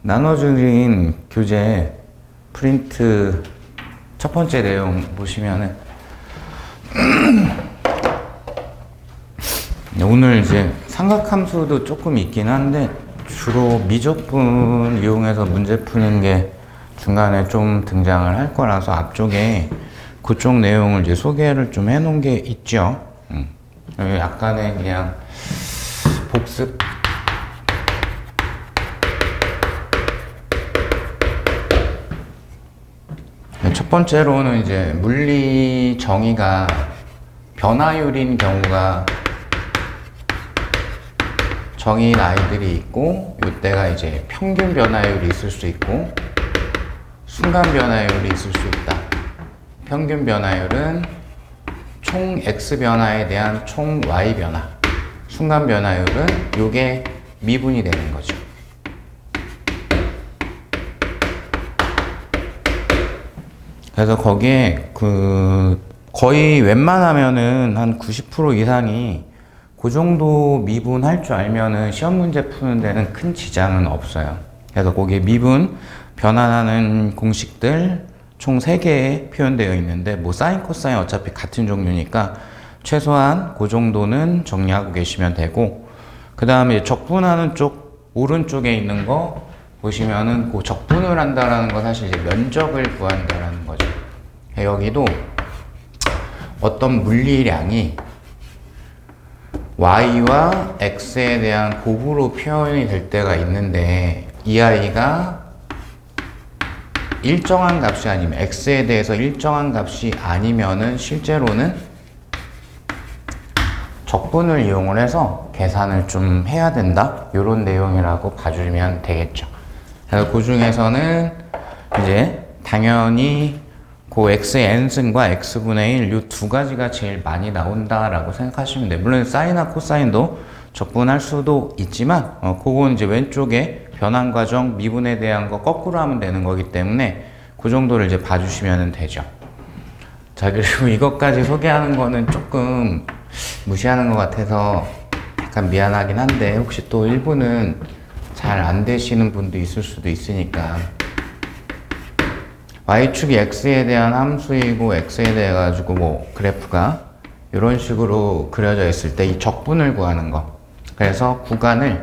나눠드린 교재 프린트 첫 번째 내용 보시면은 오늘 이제 삼각함수도 조금 있긴 한데 주로 미적분 이용해서 문제 푸는 게 중간에 좀 등장을 할 거라서 앞쪽에 그쪽 내용을 이제 소개를 좀 해놓은 게 있죠. 약간의 그냥 복습. 첫 번째로는 이제 물리 정의가 변화율인 경우가 정의인 아이들이 있고, 이때가 이제 평균 변화율이 있을 수 있고 순간 변화율이 있을 수 있다. 평균 변화율은 총 X 변화에 대한 총 Y 변화, 순간 변화율은 요게 미분이 되는 거죠. 그래서 거기에 거의 웬만하면은 한 90% 이상이 그 정도 미분할 줄 알면은 시험 문제 푸는 데는 큰 지장은 없어요. 그래서 거기에 미분, 변환하는 공식들 총 3개 표현되어 있는데, 뭐 사인, 코사인 어차피 같은 종류니까 최소한 그 정도는 정리하고 계시면 되고, 그 다음에 적분하는 쪽 오른쪽에 있는 거 보시면은 그 적분을 한다라는 건 사실 이제 면적을 구한다라는 거죠. 여기도 어떤 물리량이 y와 x에 대한 곱으로 표현이 될 때가 있는데, 이 아이가 일정한 값이 아니면 x에 대해서 일정한 값이 아니면은 실제로는 적분을 이용을 해서 계산을 좀 해야 된다, 이런 내용이라고 봐주면 되겠죠. 그래서 그 중에서는 이제 당연히 그 x의 n승과 x분의 1 이 두 가지가 제일 많이 나온다라고 생각하시면 돼요. 물론 사인과 코사인도 적분할 수도 있지만 그건 이제 왼쪽에 변환 과정 미분에 대한 거 거꾸로 하면 되는 거기 때문에 그 정도를 이제 봐주시면 되죠. 자, 그리고 이것까지 소개하는 거는 조금 무시하는 것 같아서 약간 미안하긴 한데, 혹시 또 일부는 잘 안 되시는 분도 있을 수도 있으니까, y축이 x에 대한 함수이고 x에 대해 가지고 뭐 그래프가 이런 식으로 그려져 있을 때 이 적분을 구하는 거, 그래서 구간을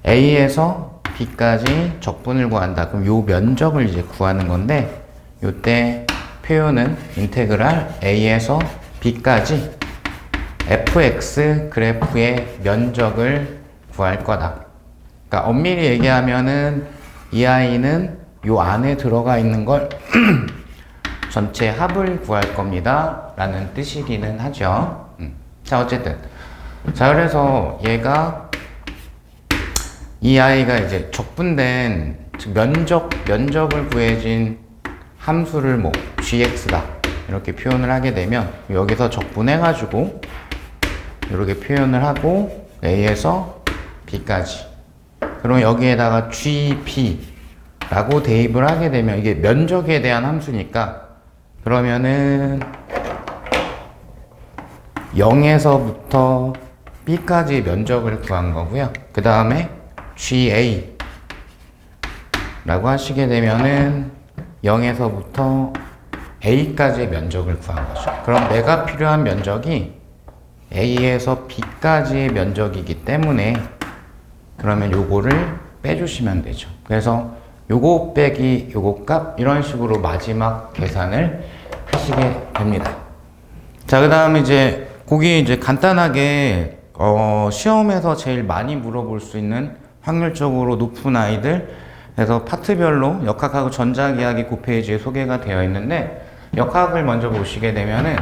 a에서 b까지 적분을 구한다. 그럼 요 면적을 이제 구하는 건데, 요때 표현은 인테그랄 a에서 b까지 fx 그래프의 면적을 구할 거다. 그러니까 엄밀히 얘기하면은 이 아이는 요 안에 들어가 있는 걸 전체 합을 구할 겁니다 라는 뜻이기는 하죠. 자, 어쨌든 자, 그래서 얘가 이 아이가 이제 적분된 즉 면적을 구해진 함수를 뭐 gx다 이렇게 표현을 하게 되면, 여기서 적분해 가지고 이렇게 표현을 하고 a에서 b까지, 그럼 여기에다가 gp 라고 대입을 하게 되면 이게 면적에 대한 함수니까, 그러면은 0에서부터 b까지 면적을 구한 거고요. 그 다음에 ga 라고 하시게 되면은 0에서부터 a까지의 면적을 구한 거죠. 그럼 내가 필요한 면적이 a에서 b까지의 면적이기 때문에 그러면 요거를 빼주시면 되죠. 그래서 요거 빼기 요거 값, 이런 식으로 마지막 계산을 하시게 됩니다. 자, 그 다음에 이제 거기 이제 간단하게 시험에서 제일 많이 물어볼 수 있는 확률적으로 높은 아이들, 그래서 파트별로 역학하고 전자기하기 그 페이지에 소개가 되어 있는데, 역학을 먼저 보시게 되면은,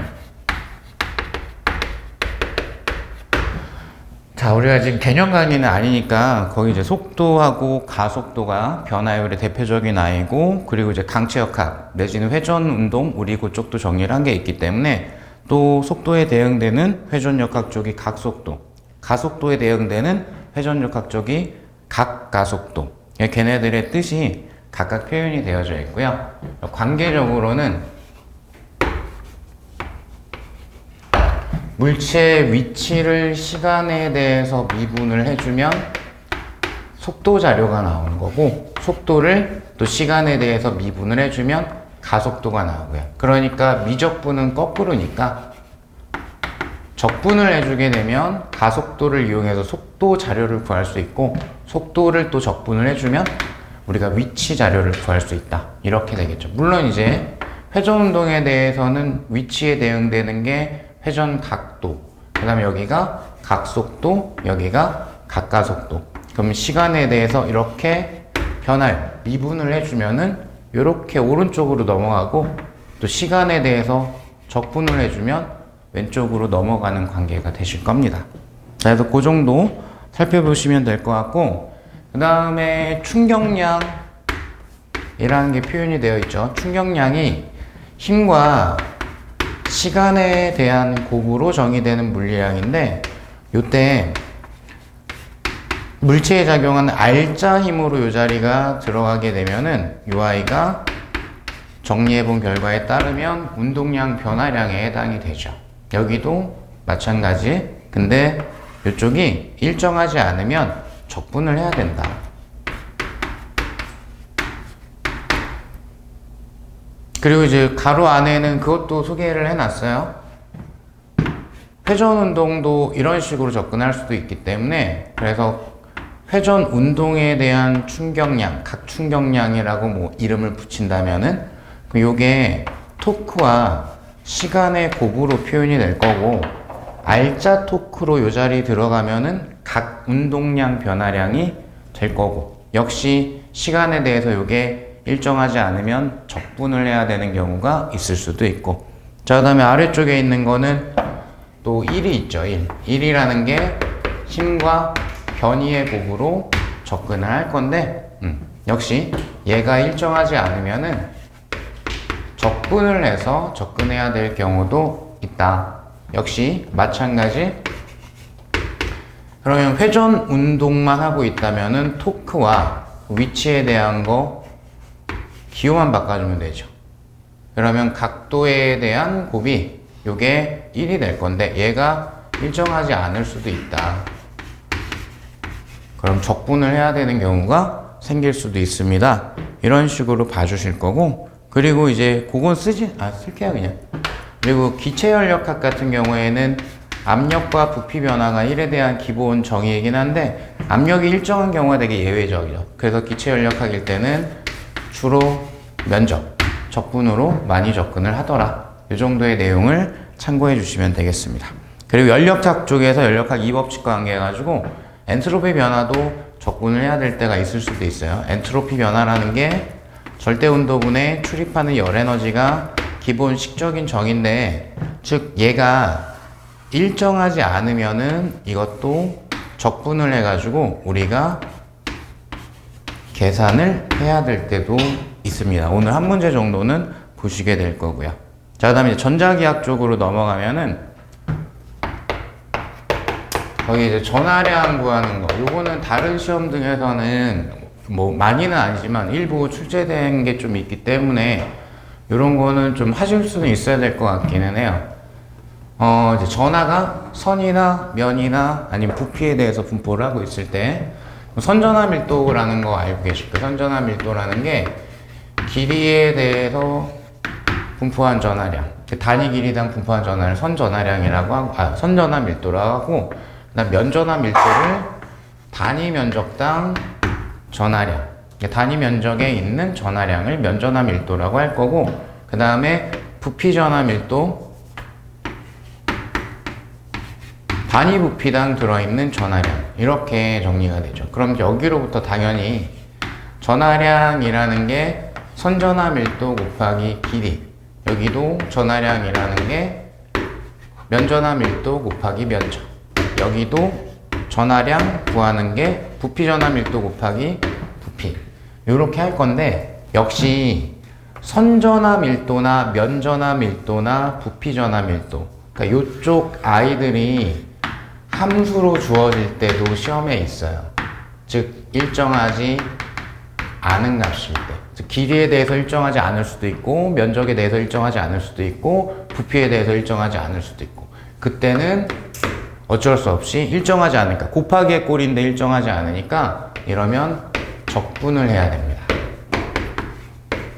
자, 우리가 지금 개념 강의는 아니니까 거기 이제 속도하고 가속도가 변화율의 대표적인 아이고, 그리고 이제 강체역학 내지는 회전 운동, 우리 그쪽도 정리를 한 게 있기 때문에, 또 속도에 대응되는 회전역학 쪽이 각속도, 가속도에 대응되는 회전역학 쪽이 각가속도, 걔네들의 뜻이 각각 표현이 되어져 있고요. 관계적으로는 물체의 위치를 시간에 대해서 미분을 해주면 속도 자료가 나오는 거고, 속도를 또 시간에 대해서 미분을 해주면 가속도가 나오고요. 그러니까 미적분은 거꾸로니까 적분을 해주게 되면 가속도를 이용해서 속도 자료를 구할 수 있고, 속도를 또 적분을 해주면 우리가 위치 자료를 구할 수 있다. 이렇게 되겠죠. 물론 이제 회전 운동에 대해서는 위치에 대응되는 게 회전 각도, 그 다음에 여기가 각속도, 여기가 각가속도. 그럼 시간에 대해서 이렇게 변화를 미분을 해주면은 이렇게 오른쪽으로 넘어가고, 또 시간에 대해서 적분을 해주면 왼쪽으로 넘어가는 관계가 되실 겁니다. 자, 그래서 그 정도 살펴보시면 될 것 같고, 그 다음에 충격량이라는 게 표현이 되어 있죠. 충격량이 힘과 시간에 대한 곱으로 정의되는 물리량인데, 이때 물체에 작용하는 R자 힘으로 이 자리가 들어가게 되면은 이 아이가 정리해본 결과에 따르면 운동량 변화량에 해당이 되죠. 여기도 마찬가지. 근데 이쪽이 일정하지 않으면 적분을 해야 된다. 그리고 이제 가로 안에는 그것도 소개를 해놨어요. 회전 운동도 이런 식으로 접근할 수도 있기 때문에, 그래서 회전 운동에 대한 충격량, 각 충격량이라고 뭐 이름을 붙인다면은 요게 토크와 시간의 곱으로 표현이 될 거고, R자 토크로 요 자리 들어가면은 각 운동량 변화량이 될 거고, 역시 시간에 대해서 요게 일정하지 않으면 적분을 해야 되는 경우가 있을 수도 있고. 자, 그 다음에 아래쪽에 있는 거는 또 1이 있죠. 1. 1이라는 게 힘과 변이의 곱으로 접근을 할 건데, 역시 얘가 일정하지 않으면은 적분을 해서 접근해야 될 경우도 있다. 역시 마찬가지. 그러면 회전 운동만 하고 있다면은 토크와 위치에 대한 거 기호만 바꿔주면 되죠. 그러면 각도에 대한 곱이 요게 1이 될 건데, 얘가 일정하지 않을 수도 있다. 그럼 적분을 해야 되는 경우가 생길 수도 있습니다. 이런 식으로 봐주실 거고, 그리고 이제 그건 쓸게요 그냥. 그리고 기체연력학 같은 경우에는 압력과 부피 변화가 1에 대한 기본 정의이긴 한데, 압력이 일정한 경우가 되게 예외적이죠. 그래서 기체연력학일 때는 주로 면적, 적분으로 많이 접근을 하더라. 이 정도의 내용을 참고해 주시면 되겠습니다. 그리고 연력학 쪽에서 연력학 2법칙과 관계해가지고 엔트로피 변화도 적분을 해야 될 때가 있을 수도 있어요. 엔트로피 변화라는 게 절대 온도분에 출입하는 열 에너지가 기본 식적인 정의인데, 즉 얘가 일정하지 않으면은 이것도 적분을 해가지고 우리가 계산을 해야 될 때도 있습니다. 오늘 한 문제 정도는 보시게 될 거고요. 자, 그 다음에 이제 전자기학 쪽으로 넘어가면은 거기 이제 전하량 구하는 거, 요거는 다른 시험 등에서는 뭐 많이는 아니지만 일부 출제된 게 좀 있기 때문에 요런 거는 좀 하실 수는 있어야 될 것 같기는 해요. 이제 전하가 선이나 면이나 아니면 부피에 대해서 분포를 하고 있을 때 선전하 밀도라는 거 알고 계실 거예요. 선전하 밀도라는 게 길이에 대해서 분포한 전하량, 단위 길이당 분포한 전하를 선전하량이라고 하고, 선전하 밀도라고 하고, 그다음 면전하 밀도를 단위 면적당 전하량, 단위 면적에 있는 전하량을 면전하 밀도라고 할 거고, 그 다음에 부피 전하 밀도, 단위 부피당 들어있는 전하량, 이렇게 정리가 되죠. 그럼 여기로부터 당연히 전하량이라는 게 선전하 밀도 곱하기 길이, 여기도 전하량이라는 게 면전하 밀도 곱하기 면적, 여기도 전하량 구하는 게 부피 전하 밀도 곱하기 부피, 이렇게 할 건데, 역시 선전하 밀도나 면전하 밀도나 부피 전하 밀도, 그러니까 이쪽 아이들이 함수로 주어질 때도 시험에 있어요. 즉 일정하지 않은 값일 때, 즉 길이에 대해서 일정하지 않을 수도 있고, 면적에 대해서 일정하지 않을 수도 있고, 부피에 대해서 일정하지 않을 수도 있고, 그때는 어쩔 수 없이 일정하지 않으니까 곱하기의 꼴인데 일정하지 않으니까 이러면 적분을 해야 됩니다.